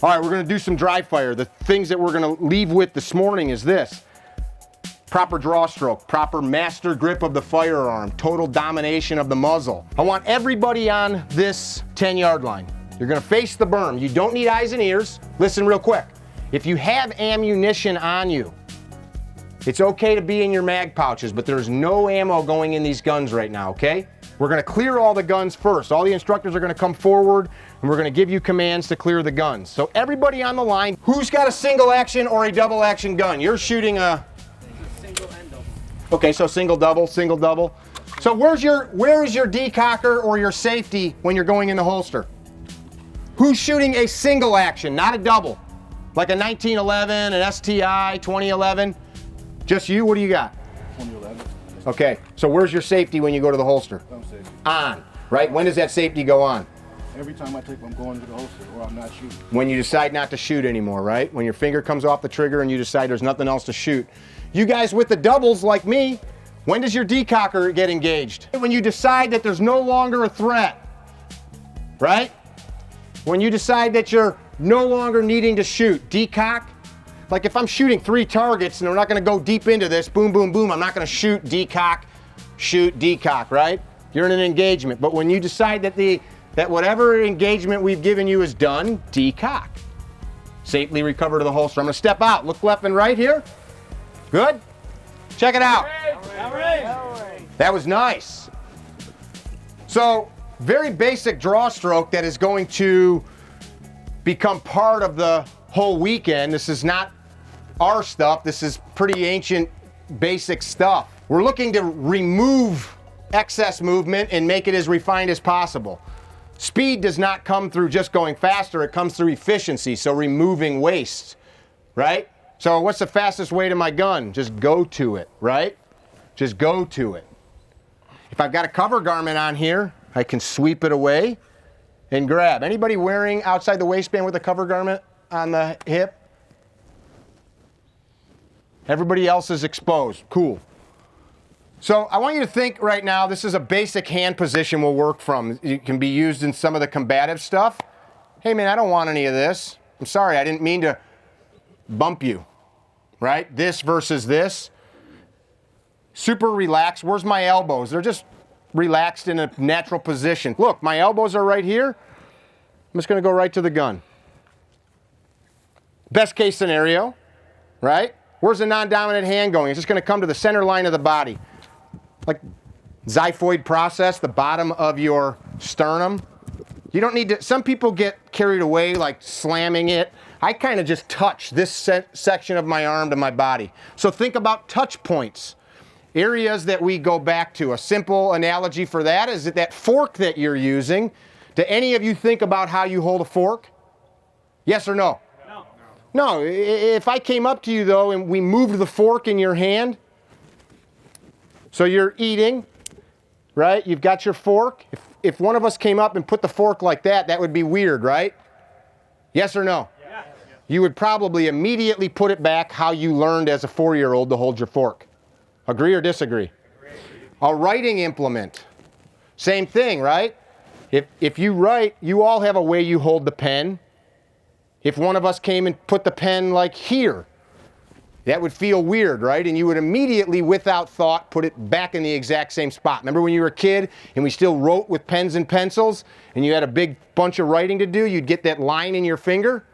All right, we're gonna do some dry fire. The things that we're gonna leave with this morning is this. Proper draw stroke, proper master grip of the firearm, total domination of the muzzle. I want everybody on this 10-yard line. You're gonna face the berm. You don't need eyes and ears. Listen real quick. If you have ammunition on you, it's okay to be in your mag pouches, but there's no ammo going in these guns right now, okay? We're gonna clear all the guns first. All the instructors are gonna come forward and we're gonna give you commands to clear the guns. So everybody on the line, who's got a single action or a double action gun? You're shooting a... Single and double. Okay, so single double, single double. So where is your decocker or your safety when you're going in the holster? Who's shooting a single action, not a double? Like a 1911, an STI, 2011? Just you, what do you got? 2011. Okay, so where's your safety when you go to the holster? I'm safe. On, right? When does that safety go on? Every time I'm going to the holster or I'm not shooting. When you decide not to shoot anymore, right? When your finger comes off the trigger and you decide there's nothing else to shoot. You guys with the doubles like me, when does your decocker get engaged? When you decide that there's no longer a threat, right? When you decide that you're no longer needing to shoot, decock. Like if I'm shooting 3 targets and we're not gonna go deep into this, boom, boom, boom, I'm not gonna shoot, decock, shoot, decock, right? You're in an engagement. But when you decide that whatever engagement we've given you is done, decock. Safely recover to the holster. I'm gonna step out, look left and right here. Good? Check it out. That was nice. So, very basic draw stroke that is going to become part of the whole weekend. This is not our stuff. This is pretty ancient, basic stuff. We're looking to remove excess movement and make it as refined as possible. Speed does not come through just going faster, it comes through efficiency, so removing waste, right? So what's the fastest way to my gun? Just go to it, right? Just go to it. If I've got a cover garment on here, I can sweep it away and grab. Anybody wearing outside the waistband with a cover garment on the hip? Everybody else is exposed. Cool. So I want you to think right now, this is a basic hand position we'll work from. It can be used in some of the combative stuff. Hey man, I don't want any of this. I'm sorry, I didn't mean to bump you, right? This versus this. Super relaxed. Where's my elbows? They're just relaxed in a natural position. Look, my elbows are right here. I'm just gonna go right to the gun. Best case scenario, right? Where's the non-dominant hand going? It's just gonna come to the center line of the body. Like xiphoid process, the bottom of your sternum. You don't need to, some people get carried away like slamming it. I kind of just touch this section of my arm to my body. So think about touch points. Areas that we go back to. A simple analogy for that is that fork that you're using. Do any of you think about how you hold a fork? Yes or no? No. No, if I came up to you though and we moved the fork in your hand, so you're eating, right? You've got your fork. If one of us came up and put the fork like that, that would be weird, right? Yes or no? Yeah. You would probably immediately put it back how you learned as a 4-year-old to hold your fork. Agree or disagree? Agree. A writing implement, same thing, right? If you write, you all have a way you hold the pen. If one of us came and put the pen like here, that would feel weird, right? And you would immediately, without thought, put it back in the exact same spot. Remember when you were a kid and we still wrote with pens and pencils and you had a big bunch of writing to do, you'd get that line in your finger?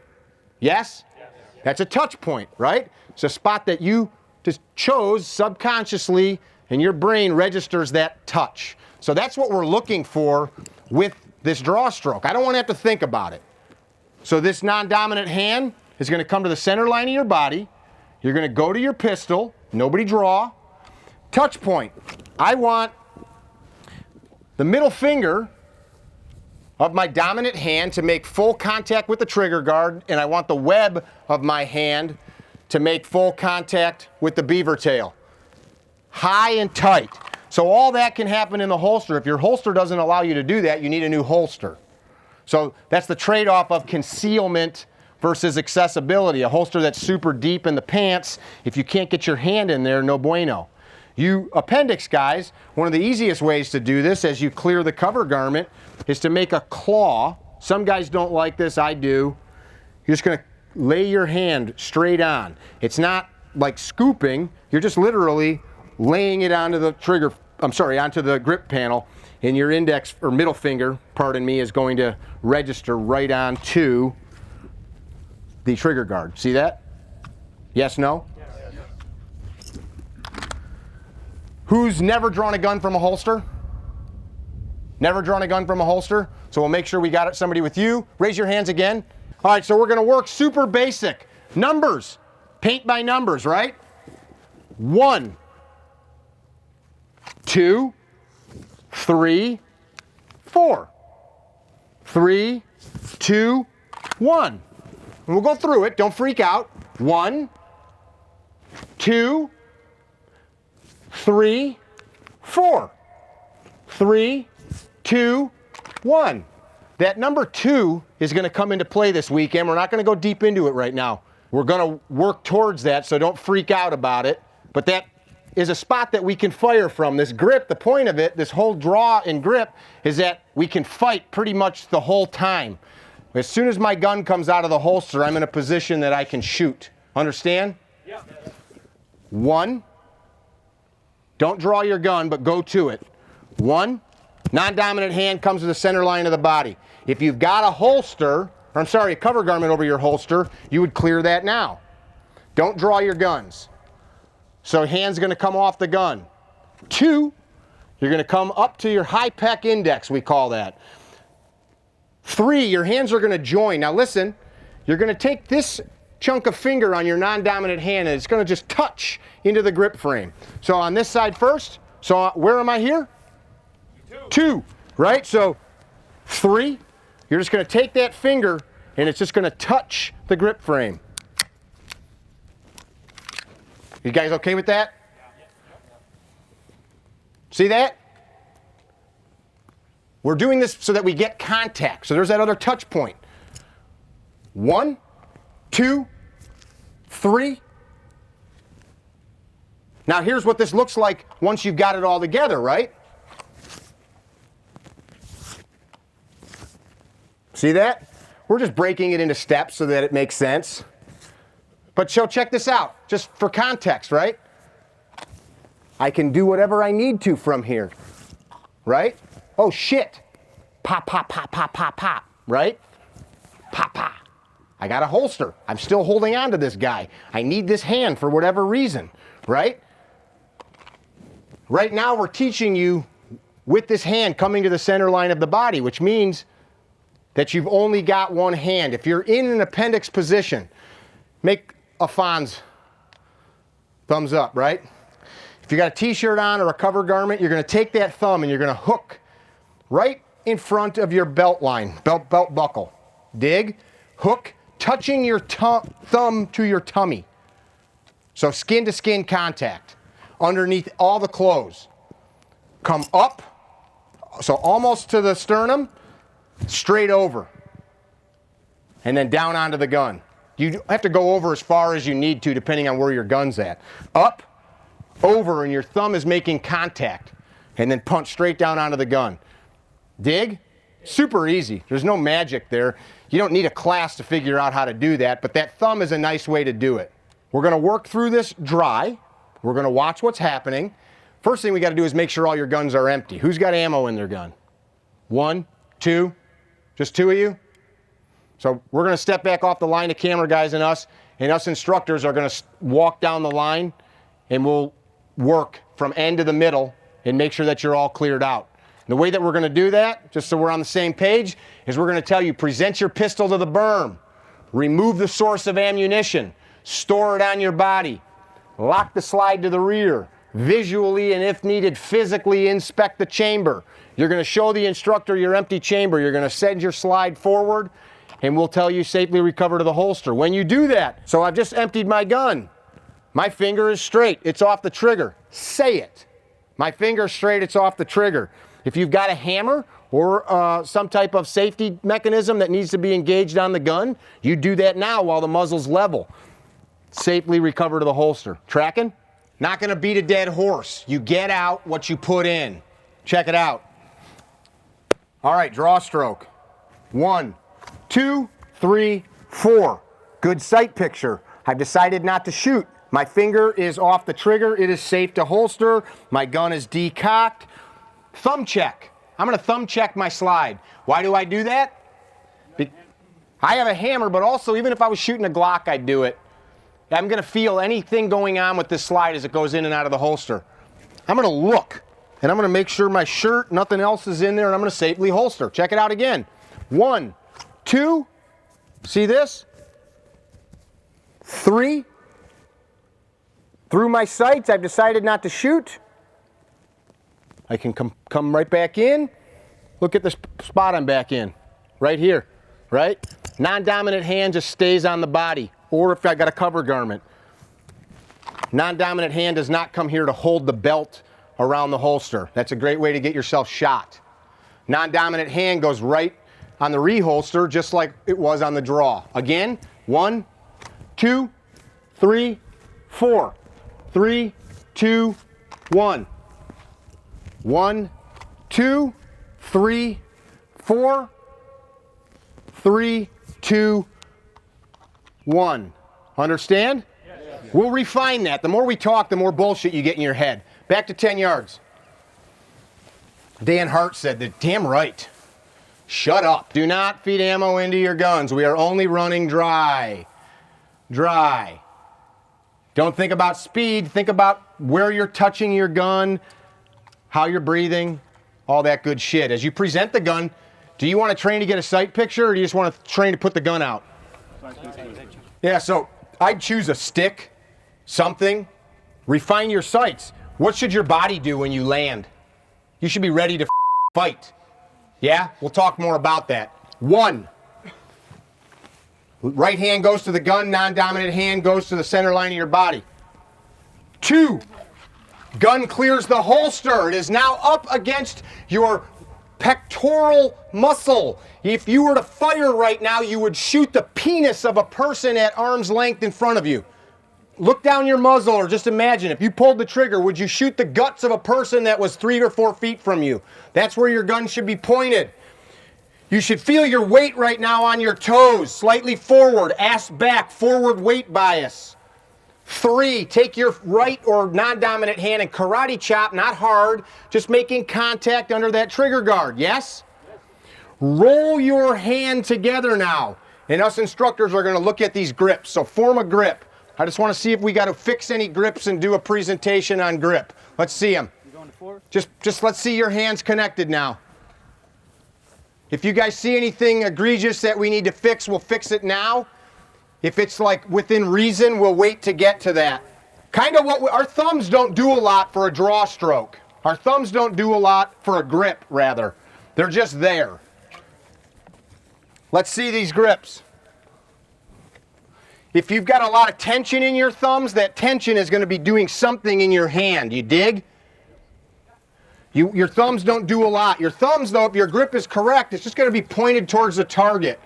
Yes? Yes. That's a touch point, right? It's a spot that you just chose subconsciously and your brain registers that touch. So that's what we're looking for with this draw stroke. I don't want to have to think about it. So this non-dominant hand is going to come to the center line of your body. You're going to go to your pistol, nobody draw. Touch point. I want the middle finger of my dominant hand to make full contact with the trigger guard, and I want the web of my hand to make full contact with the beaver tail. High and tight. So all that can happen in the holster. If your holster doesn't allow you to do that, you need a new holster. So that's the trade-off of concealment versus accessibility. A holster that's super deep in the pants, if you can't get your hand in there, no bueno. You appendix guys, one of the easiest ways to do this as you clear the cover garment is to make a claw. Some guys don't like this, I do. you're just gonna lay your hand straight on. It's not like scooping, you're just literally laying it onto the trigger, onto the grip panel, and your index, or middle finger, pardon me, is going to register right onto the trigger guard. See that? Yes, no? Yes. Who's never drawn a gun from a holster? Never drawn a gun from a holster? So we'll make sure we got it. Somebody with you. Raise your hands again. All right, so we're gonna work super basic. Numbers, paint by numbers, right? 1, 2, 3, 4. 3, 2, 1. And we'll go through it, don't freak out. 1, 2, 3, 4. 3, 2, 1. That number 2 is going to come into play this weekend. We're not going to go deep into it right now. We're going to work towards that, so don't freak out about it. But that is a spot that we can fire from. This grip, the point of it, this whole draw and grip, is that we can fight pretty much the whole time. As soon as my gun comes out of the holster, I'm in a position that I can shoot. Understand? Yeah. 1. Don't draw your gun, but go to it. 1. Non-dominant hand comes to the center line of the body. If you've got a holster, or a cover garment over your holster, you would clear that now. Don't draw your guns. So hand's gonna come off the gun. 2, you're gonna come up to your high pec index, we call that. 3, your hands are gonna join. Now listen, you're gonna take this chunk of finger on your non-dominant hand and it's gonna just touch into the grip frame. So on this side first, so where am I here? 2, right? So 3, you're just gonna take that finger and it's just gonna touch the grip frame. You guys okay with that? See that? We're doing this so that we get contact. So there's that other touch point. 1, 2, 3. Now here's what this looks like once you've got it all together, right? See that? We're just breaking it into steps so that it makes sense. But so check this out, just for context, right? I can do whatever I need to from here, right? Oh shit, pop, pop, pop, pop, pop, pop, right? Pop, pop. I got a holster. I'm still holding on to this guy. I need this hand for whatever reason, right? Right now we're teaching you with this hand coming to the center line of the body, which means that you've only got one hand. If you're in an appendix position, make a Fonz thumbs up, right? If you got a t-shirt on or a cover garment, you're gonna take that thumb and you're gonna hook right in front of your belt line, belt buckle. Dig, hook, touching your thumb to your tummy. So skin to skin contact underneath all the clothes. Come up, so almost to the sternum, straight over, and then down onto the gun. You have to go over as far as you need to depending on where your gun's at. Up, over, and your thumb is making contact, and then punch straight down onto the gun. Dig? Super easy. There's no magic there. You don't need a class to figure out how to do that, but that thumb is a nice way to do it. We're gonna work through this dry. We're gonna watch what's happening. First thing we gotta do is make sure all your guns are empty. Who's got ammo in their gun? 1, 2, just 2 of you? So we're gonna step back off the line, the camera guys and us instructors are gonna walk down the line and we'll work from end to the middle and make sure that you're all cleared out. And the way that we're gonna do that, just so we're on the same page, is we're gonna tell you, present your pistol to the berm, remove the source of ammunition, store it on your body, lock the slide to the rear, visually and if needed, physically inspect the chamber. You're gonna show the instructor your empty chamber, you're gonna send your slide forward, and we'll tell you safely recover to the holster. When you do that, so I've just emptied my gun. My finger is straight, it's off the trigger. Say it. My finger's straight, it's off the trigger. If you've got a hammer or some type of safety mechanism that needs to be engaged on the gun, you do that now while the muzzle's level. Safely recover to the holster. Tracking? Not gonna beat a dead horse. You get out what you put in. Check it out. All right, draw stroke. 1, 2, 3, 4. Good sight picture. I've decided not to shoot. My finger is off the trigger. It is safe to holster. My gun is decocked. Thumb check. I'm going to thumb check my slide. Why do I do that? I have a hammer, but also even if I was shooting a Glock, I'd do it. I'm going to feel anything going on with this slide as it goes in and out of the holster. I'm going to look, and I'm going to make sure my shirt, nothing else is in there, and I'm going to safely holster. Check it out again. 1, 2, see this? 3. Through my sights, I've decided not to shoot. I can come right back in. Look at the spot I'm back in. Right here, right? Non-dominant hand just stays on the body, or if I got a cover garment. Non-dominant hand does not come here to hold the belt around the holster. That's a great way to get yourself shot. Non-dominant hand goes right on the reholster just like it was on the draw. Again, 1, 2, 3, 4. 3, 2, 1. 1, 2, 3, 4. 3, 2, 1. Understand? Yes. We'll refine that. The more we talk, the more bullshit you get in your head. Back to 10 yards. Dan Hart said that, damn right. Shut up. Do not feed ammo into your guns. We are only running dry. Dry. Don't think about speed. Think about where you're touching your gun, how you're breathing, all that good shit. As you present the gun, do you want to train to get a sight picture, or do you just want to train to put the gun out? Yeah, so I'd choose a stick, something. Refine your sights. What should your body do when you land? You should be ready to fight. Yeah? We'll talk more about that. 1. Right hand goes to the gun, non-dominant hand goes to the center line of your body. 2. Gun clears the holster. It is now up against your pectoral muscle. If you were to fire right now, you would shoot the penis of a person at arm's length in front of you. Look down your muzzle, or just imagine, if you pulled the trigger, would you shoot the guts of a person that was 3 or 4 feet from you? That's where your gun should be pointed. You should feel your weight right now on your toes, slightly forward, ass back, forward weight bias. 3, take your right or non-dominant hand and karate chop, not hard, just making contact under that trigger guard, yes? Roll your hand together now. And us instructors are going to look at these grips, so form a grip. I just want to see if we got to fix any grips and do a presentation on grip. Let's see them. You going to 4? Just let's see your hands connected now. If you guys see anything egregious that we need to fix, we'll fix it now. If it's like within reason, we'll wait to get to that. Kind of what our thumbs don't do a lot for a draw stroke. Our thumbs don't do a lot for a grip, rather. They're just there. Let's see these grips. If you've got a lot of tension in your thumbs, that tension is going to be doing something in your hand. You dig? Your thumbs don't do a lot. Your thumbs, though, if your grip is correct, it's just going to be pointed towards the target.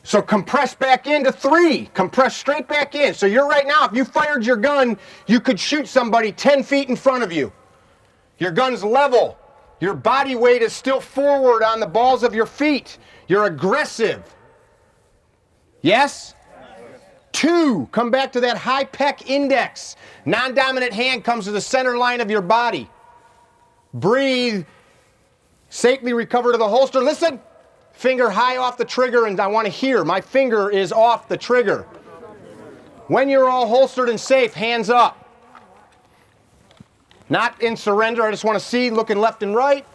So compress back into 3. Compress straight back in. So you're right now, if you fired your gun, you could shoot somebody 10 feet in front of you. Your gun's level. Your body weight is still forward on the balls of your feet. You're aggressive. Yes? 2, come back to that high pec index. Non-dominant hand comes to the center line of your body. Breathe. Safely recover to the holster. Listen. Finger high off the trigger, and I want to hear. My finger is off the trigger. When you're all holstered and safe, hands up. Not in surrender. I just want to see, looking left and right.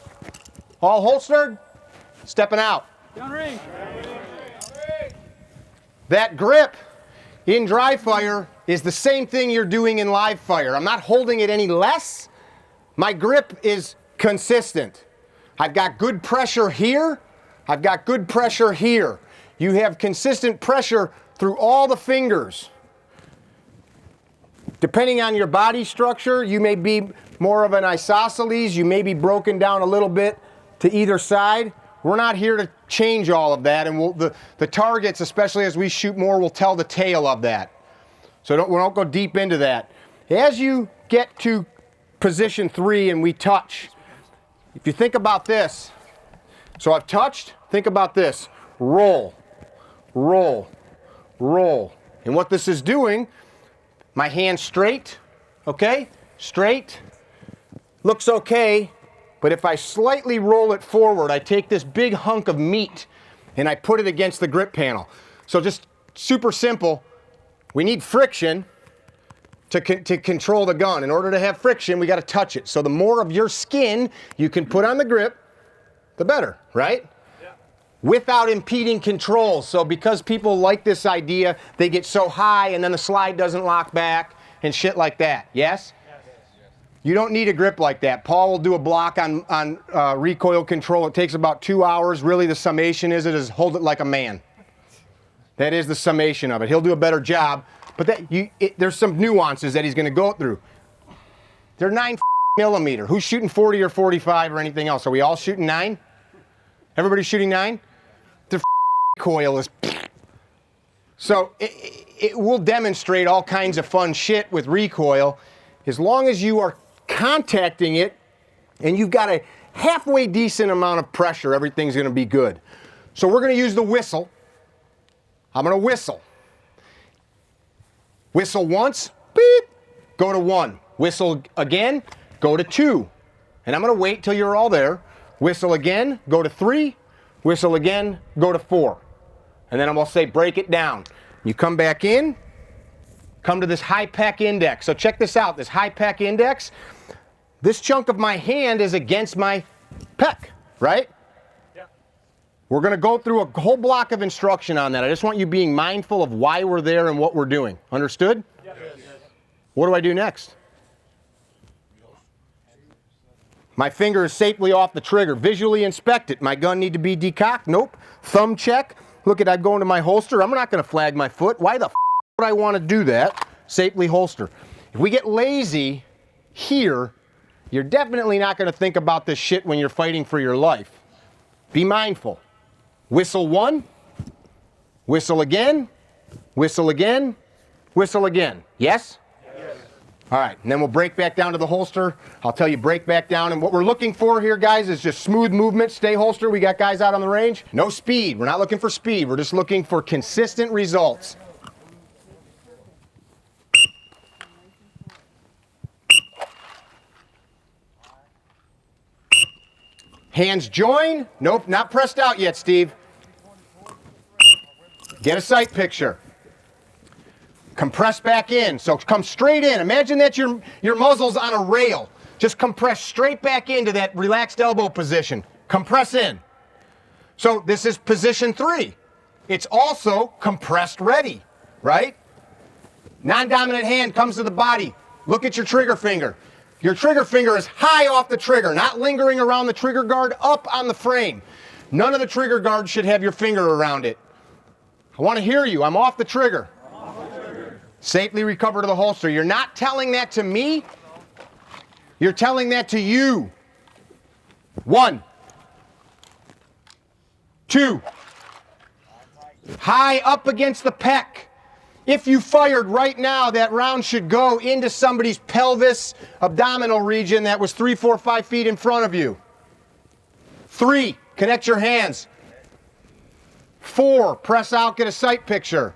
All holstered. Stepping out. That grip in dry fire is the same thing you're doing in live fire. I'm not holding it any less. My grip is consistent. I've got good pressure here. I've got good pressure here. You have consistent pressure through all the fingers. Depending on your body structure, you may be more of an isosceles. You may be broken down a little bit to either side. We're not here to change all of that, and the targets, especially as we shoot more, will tell the tale of that. So we don't go deep into that. As you get to position 3 and we touch, if you think about this, so I've touched, think about this. Roll, roll, roll. And what this is doing, my hand straight, okay? Straight, looks okay, but if I slightly roll it forward, I take this big hunk of meat and I put it against the grip panel. So just super simple, we need friction to control the gun. In order to have friction, we gotta touch it. So the more of your skin you can put on the grip, the better, right? Yeah. Without impeding control. So because people like this idea, they get so high and then the slide doesn't lock back and shit like that, yes? You don't need a grip like that. Paul will do a block on recoil control. It takes about 2 hours. Really, the summation is hold it like a man. That is the summation of it. He'll do a better job, but there's some nuances that he's going to go through. They're 9mm. Who's shooting 40 or 45 or anything else? Are we all shooting 9? Everybody shooting 9? The coil is. So it will demonstrate all kinds of fun shit with recoil, as long as you are contacting it and you've got a halfway decent amount of pressure, everything's gonna be good. So we're gonna use the whistle. I'm gonna whistle. Whistle once, beep, go to 1. Whistle again, go to 2. And I'm gonna wait till you're all there. Whistle again, go to 3. Whistle again, go to 4. And then I'm gonna say break it down. You come back in, come to this high pec index. So check this out, this high pec index. This chunk of my hand is against my pec, right? Yeah. We're gonna go through a whole block of instruction on that. I just want you being mindful of why we're there and what we're doing. Understood? Yes. What do I do next? My finger is safely off the trigger. Visually inspect it. My gun need to be decocked? Nope. Thumb check. Look at, I go into my holster. I'm not gonna flag my foot. Why the f would I wanna do that? Safely holster. If we get lazy here, you're definitely not gonna think about this shit when you're fighting for your life. Be mindful. Whistle 1, whistle again, whistle again, whistle again. Yes? Yes. All right, and then we'll break back down to the holster. I'll tell you break back down, and what we're looking for here, guys, is just smooth movement. Stay holster. We got guys out on the range. No speed. We're not looking for speed. We're just looking for consistent results. Hands join. Nope, not pressed out yet, Steve. Get a sight picture. Compress back in. So come straight in. Imagine that your muzzle's on a rail. Just compress straight back into that relaxed elbow position. Compress in. So this is position 3. It's also compressed ready, right? Non-dominant hand comes to the body. Look at your trigger finger. Your trigger finger is high off the trigger, not lingering around the trigger guard, up on the frame. None of the trigger guards should have your finger around it. I want to hear you. I'm off the trigger. Safely recover to the holster. You're not telling that to me. You're telling that to you. 1, 2. High up against the pec. If you fired right now, that round should go into somebody's pelvis, abdominal region that was 3, 4, 5 feet in front of you. 3, connect your hands. 4, press out, get a sight picture.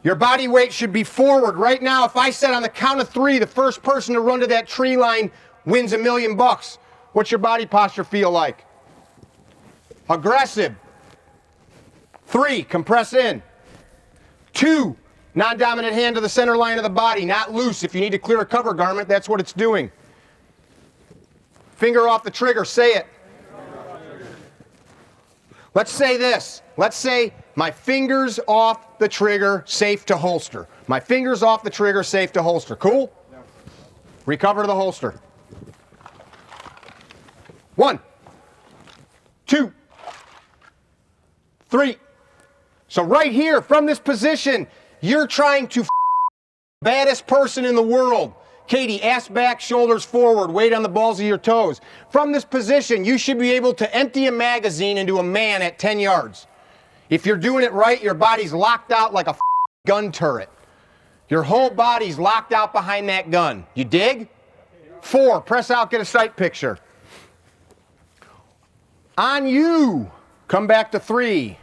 Your body weight should be forward. Right now, if I said on the count of 3, the first person to run to that tree line wins $1 million. What's your body posture feel like? Aggressive. 3, compress in. 2, non-dominant hand to the center line of the body, not loose. If you need to clear a cover garment, that's what it's doing. Finger off the trigger, say it. Let's say this. Let's say my fingers off the trigger, safe to holster. My fingers off the trigger, safe to holster. Cool? Recover to the holster. 1, 2, 3. So right here, from this position, you're trying to baddest person in the world. Katie, ass back, shoulders forward, weight on the balls of your toes. From this position, you should be able to empty a magazine into a man at 10 yards. If you're doing it right, your body's locked out like a gun turret. Your whole body's locked out behind that gun. You dig? 4, press out, get a sight picture. On you, come back to 3.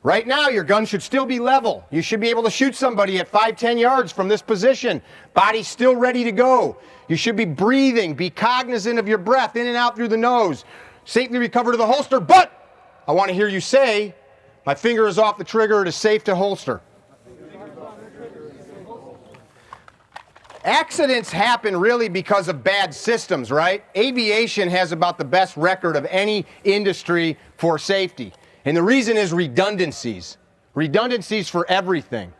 Right now, your gun should still be level. You should be able to shoot somebody at 5-10 yards from this position. Body's still ready to go. You should be breathing, be cognizant of your breath in and out through the nose. Safely recover to the holster, but I want to hear you say, my finger is off the trigger, it is safe to holster. Accidents happen really because of bad systems, right? Aviation has about the best record of any industry for safety. And the reason is redundancies. Redundancies for everything.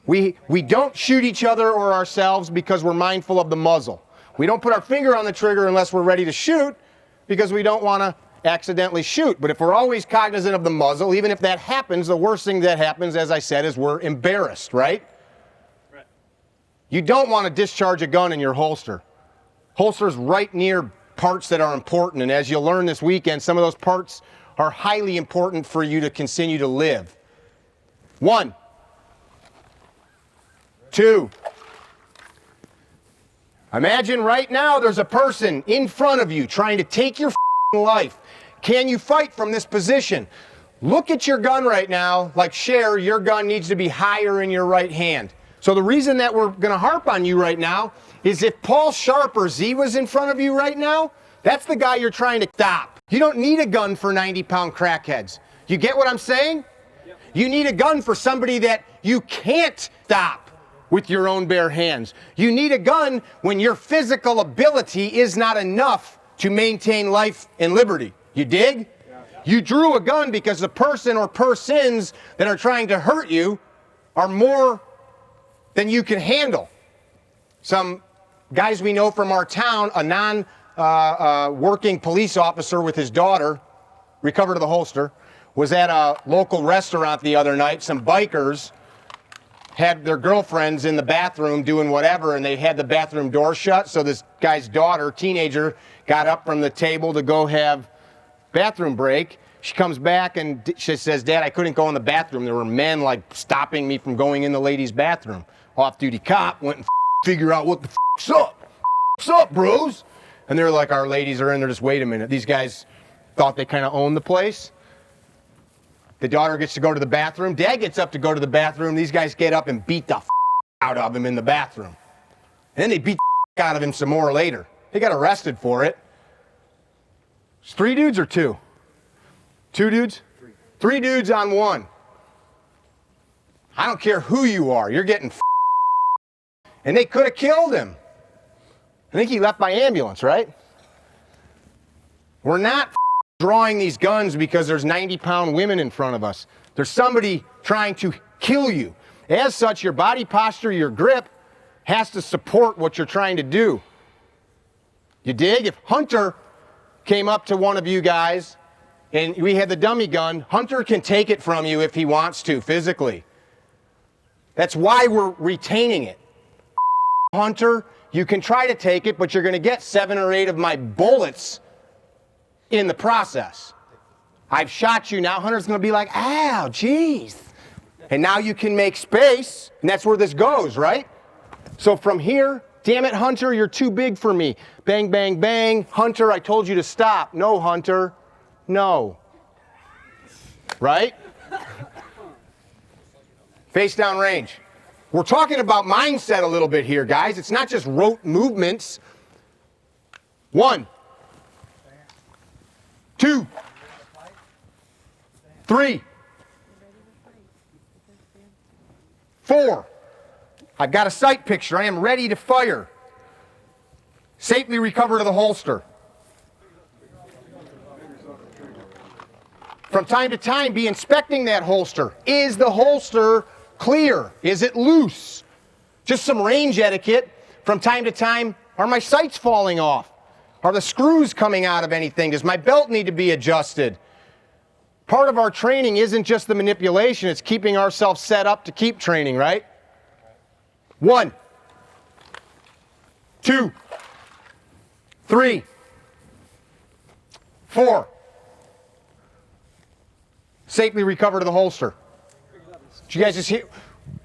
We don't shoot each other or ourselves because we're mindful of the muzzle. We don't put our finger on the trigger unless we're ready to shoot because we don't want to accidentally shoot. But if we're always cognizant of the muzzle, even if that happens, the worst thing that happens, as I said, is we're embarrassed, right? You don't want to discharge a gun in your holster. Holster's right near parts that are important, and as you'll learn this weekend, some of those parts are highly important for you to continue to live. 1, 2. Imagine right now there's a person in front of you trying to take your life. Can you fight from this position? Look at your gun right now. Like Cher, your gun needs to be higher in your right hand. So the reason that we're going to harp on you right now is if Paul Sharp or Zee was in front of you right now, that's the guy you're trying to stop. You don't need a gun for 90-pound crackheads. You get what I'm saying? Yep. You need a gun for somebody that you can't stop with your own bare hands. You need a gun when your physical ability is not enough to maintain life and liberty. You dig? Yeah. You drew a gun because the person or persons that are trying to hurt you are more than you can handle. Some guys we know from our town, a working police officer with his daughter, recovered to the holster, was at a local restaurant the other night. Some bikers had their girlfriends in the bathroom doing whatever, and they had the bathroom door shut, so this guy's daughter, teenager, got up from the table to go have bathroom break. She comes back and she says, "Dad, I couldn't go in the bathroom. There were men like stopping me from going in the ladies' bathroom." Off-duty cop went and figure out what the f***'s up. What's up, bros? And they're like, "Our ladies are in there, just wait a minute." These guys thought they kind of owned the place. The daughter gets to go to the bathroom. Dad gets up to go to the bathroom. These guys get up and beat the f*** out of him in the bathroom. And then they beat the f*** out of him some more later. They got arrested for it. It's 3 dudes or 2? 2 dudes? 3 dudes on 1. I don't care who you are. You're getting f***. And they could have killed him. I think he left by ambulance, right? We're not drawing these guns because there's 90-pound women in front of us. There's somebody trying to kill you. As such, your body posture, your grip, has to support what you're trying to do. You dig? If Hunter came up to one of you guys and we had the dummy gun, Hunter can take it from you if he wants to, physically. That's why we're retaining it. Hunter, you can try to take it, but you're going to get 7 or 8 of my bullets in the process. I've shot you now. Hunter's going to be like, "Ow, jeez." And now you can make space, and that's where this goes, right? So from here, "Damn it, Hunter, you're too big for me." Bang, bang, bang. "Hunter, I told you to stop." "No, Hunter, no." Right? Face down range. We're talking about mindset a little bit here, guys. It's not just rote movements. 1, 2, 3, 4. I've got a sight picture. I am ready to fire. Safely recover to the holster. From time to time, be inspecting that holster. Is the holster clear? Is it loose? Just some range etiquette. From time to time, are my sights falling off? Are the screws coming out of anything? Does my belt need to be adjusted? Part of our training isn't just the manipulation, it's keeping ourselves set up to keep training, right? 1, 2, 3, 4. Safely recover to the holster. Did you guys just hear?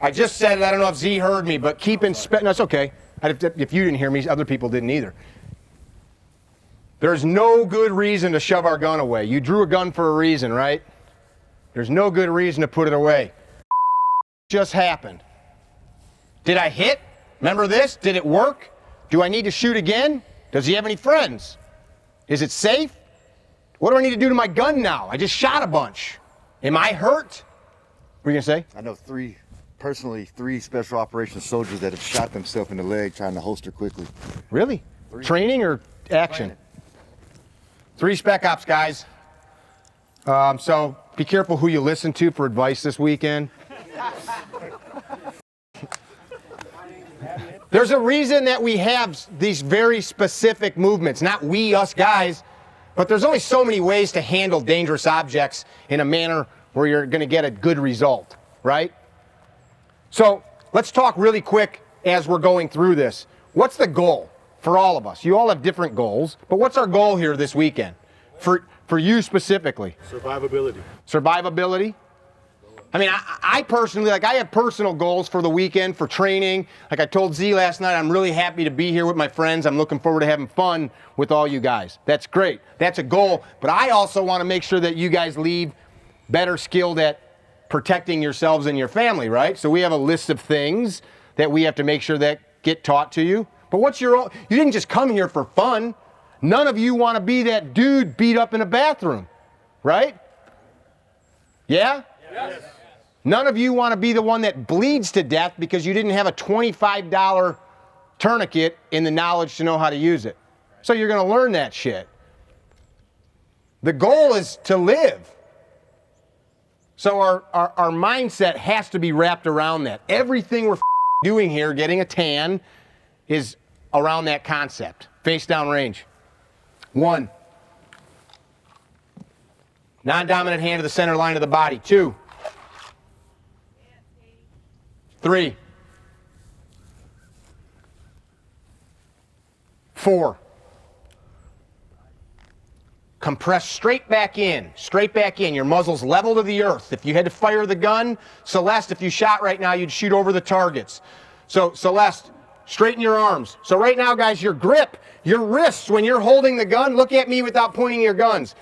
I just said it. I don't know if Zee heard me, but keep inspecting. No, it's okay. If you didn't hear me, other people didn't either. There's no good reason to shove our gun away. You drew a gun for a reason, right? There's no good reason to put it away. Just happened. Did I hit? Remember this? Did it work? Do I need to shoot again? Does he have any friends? Is it safe? What do I need to do to my gun now? I just shot a bunch. Am I hurt? What are you gonna say? I know personally three special operations soldiers that have shot themselves in the leg trying to holster quickly. Really? Training or action? Training. 3 Spec Ops guys. So be careful who you listen to for advice this weekend. There's a reason that we have these very specific movements, not we, us guys, but there's only so many ways to handle dangerous objects in a manner where you're going to get a good result, right? So let's talk really quick as we're going through this. What's the goal for all of us? You all have different goals, but what's our goal here this weekend? For you specifically? Survivability. Survivability? I mean, I personally, I have personal goals for the weekend, for training. Like I told Z last night, I'm really happy to be here with my friends. I'm looking forward to having fun with all you guys. That's great. That's a goal. But I also want to make sure that you guys leave better skilled at protecting yourselves and your family, right? So we have a list of things that we have to make sure that get taught to you. But what's your own? You didn't just come here for fun. None of you want to be that dude beat up in a bathroom, right? Yeah? Yes. None of you want to be the one that bleeds to death because you didn't have a $25 tourniquet in the knowledge to know how to use it. So you're going to learn that shit. The goal is to live. So our mindset has to be wrapped around that. Everything we're doing here, getting a tan, is around that concept. Face down range. 1. Non-dominant hand to the center line of the body. 2. 3. 4. Compress straight back in, straight back in. Your muzzle's level to the earth. If you had to fire the gun, Celeste, if you shot right now, you'd shoot over the targets. So Celeste, straighten your arms. So right now, guys, your grip, your wrists, when you're holding the gun, look at me without pointing your guns.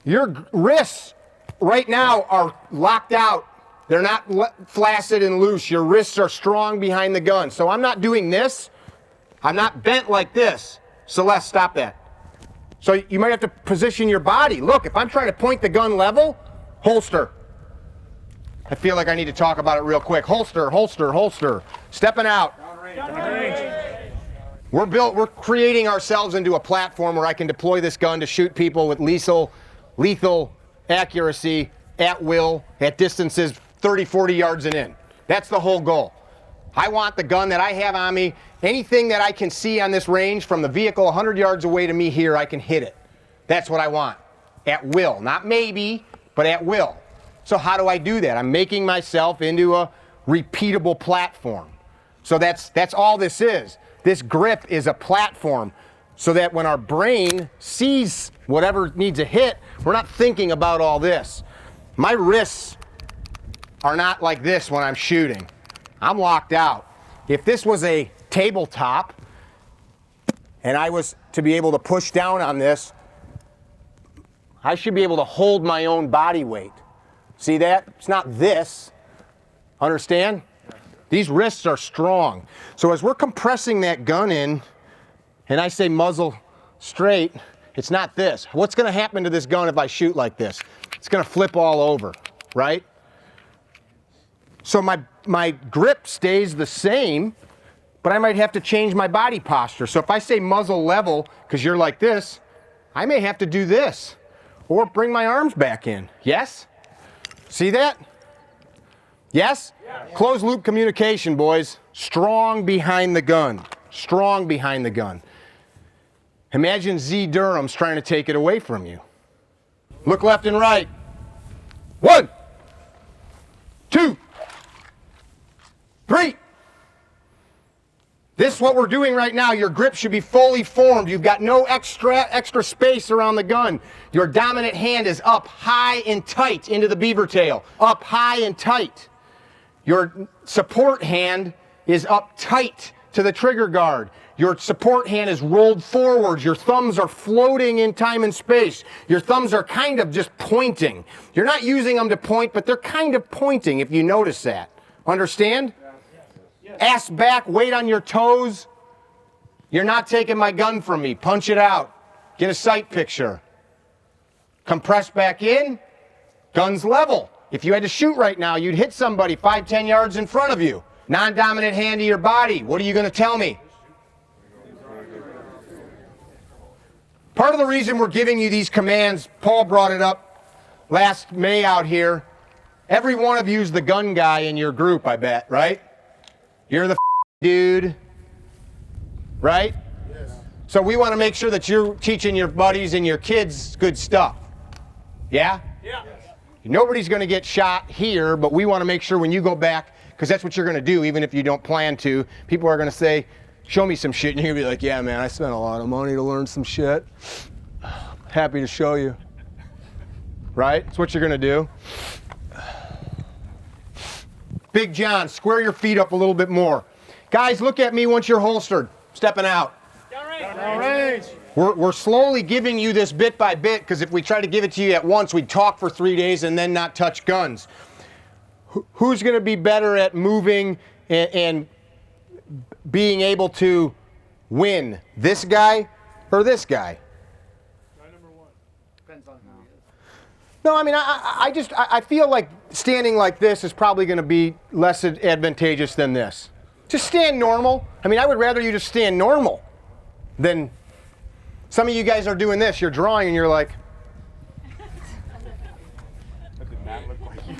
Your wrists right now are locked out. They're not flaccid and loose. Your wrists are strong behind the gun. So I'm not doing this. I'm not bent like this. Celeste, stop that. So you might have to position your body. Look, if I'm trying to point the gun level, holster. I feel like I need to talk about it real quick. Holster, holster, holster. Stepping out. We're creating ourselves into a platform where I can deploy this gun to shoot people with lethal accuracy at will, at distances 30, 40 yards and in. That's the whole goal. I want the gun that I have on me, anything that I can see on this range from the vehicle 100 yards away to me here, I can hit it. That's what I want. At will. Not maybe, but at will. So how do I do that? I'm making myself into a repeatable platform. So that's all this is. This grip is a platform so that when our brain sees whatever needs a hit, we're not thinking about all this. My wrists are not like this when I'm shooting. I'm locked out. If this was a tabletop and I was to be able to push down on this, I should be able to hold my own body weight. See that? It's not this. Understand? These wrists are strong. So as we're compressing that gun in, and I say muzzle straight, it's not this. What's going to happen to this gun if I shoot like this? It's going to flip all over, right? So my grip stays the same, but I might have to change my body posture. So if I say muzzle level, because you're like this, I may have to do this, or bring my arms back in. Yes? See that? Yes? Closed loop communication, boys. Strong behind the gun. Strong behind the gun. Imagine Z Durham's trying to take it away from you. Look left and right. 1, 2, 3. This is what we're doing right now. Your grip should be fully formed. You've got no extra space around the gun. Your dominant hand is up high and tight into the beaver tail. Up high and tight. Your support hand is up tight to the trigger guard. Your support hand is rolled forwards. Your thumbs are floating in time and space. Your thumbs are kind of just pointing. You're not using them to point, but they're kind of pointing if you notice that. Understand? Yes. Ass back, weight on your toes. You're not taking my gun from me. Punch it out. Get a sight picture. Compress back in. Gun's level. If you had to shoot right now, you'd hit somebody 5-10 yards in front of you. Non-dominant hand to your body. What are you going to tell me? Part of the reason we're giving you these commands, Paul brought it up last May out here. Every one of you's the gun guy in your group, I bet, right? You're the dude, right? Yes. So we want to make sure that you're teaching your buddies and your kids good stuff. Yeah? Yeah. Nobody's going to get shot here, but we want to make sure when you go back, because that's what you're going to do, even if you don't plan to. People are going to say, show me some shit, and you're going to be like, yeah, man, I spent a lot of money to learn some shit. Happy to show you. Right? That's what you're going to do. Big John, square your feet up a little bit more. Guys, look at me once you're holstered. Stepping out. Downrange. We're slowly giving you this bit by bit, because if we try to give it to you at once, we'd talk for 3 days and then not touch guns. Who's going to be better at moving and being able to win? This guy or this guy? Guy number one. Depends on who he is. No, I mean, I feel like standing like this is probably going to be less advantageous than this. Just stand normal. I mean, I would rather you just stand normal than some of you guys are doing this. You're drawing and you're like. That did not look like you.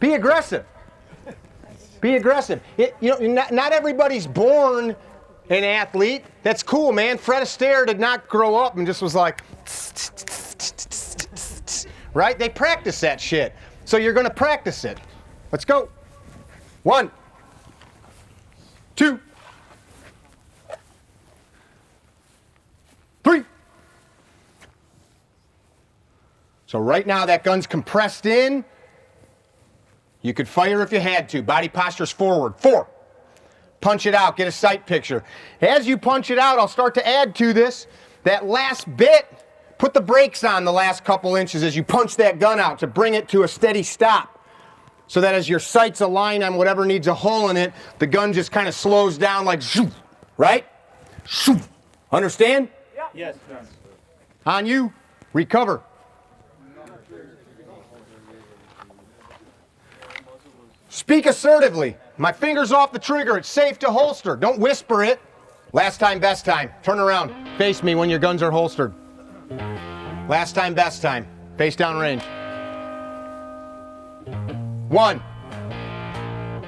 Be aggressive. Be aggressive. Not everybody's born an athlete. That's cool, man. Fred Astaire did not grow up and just was like, right? They practice that shit. So you're going to practice it. Let's go. 1, 2, 3. So right now that gun's compressed in. You could fire if you had to. Body posture's forward. 4. Punch it out. Get a sight picture. As you punch it out, I'll start to add to this. That last bit, put the brakes on the last couple inches as you punch that gun out to bring it to a steady stop. So that as your sights align on whatever needs a hole in it, the gun just kind of slows down like shoo, right? Shoo. Understand? Yeah. Yes. On you, recover. Speak assertively. My finger's off the trigger. It's safe to holster. Don't whisper it. Last time, best time. Turn around. Face me when your guns are holstered. Last time, best time. Face down range. 1,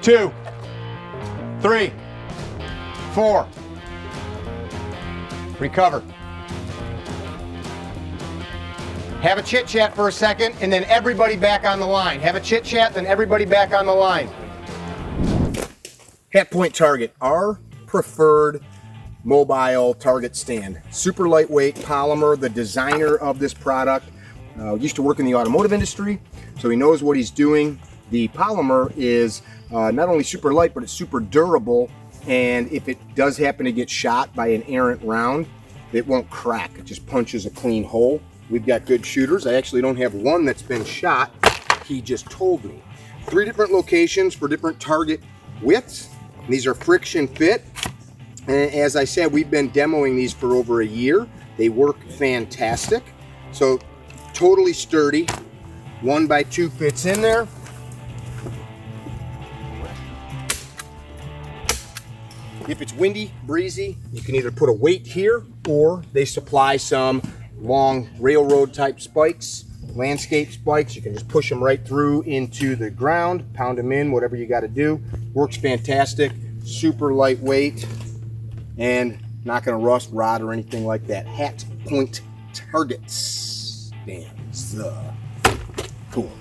2, 3, 4. Recover. Have a chit chat for a second, and then everybody back on the line. Have a chit chat, then everybody back on the line. Hatpoint Target, our preferred mobile target stand. Super lightweight polymer. The designer of this product used to work in the automotive industry, so he knows what he's doing. The polymer is not only super light, but it's super durable, and if it does happen to get shot by an errant round, it won't crack. It just punches a clean hole. We've got good shooters. I actually don't have one that's been shot. He just told me. 3 different locations for different target widths. These are friction fit. And as I said, we've been demoing these for over a year. They work fantastic. So totally sturdy. 1x2 fits in there. If it's windy, breezy, you can either put a weight here, or they supply some long railroad type spikes, landscape spikes. You can just push them right through into the ground, pound them in, whatever you got to do. Works fantastic, super lightweight, and not going to rust, rot, or anything like that. Hatpoint Targets. Damn, cool.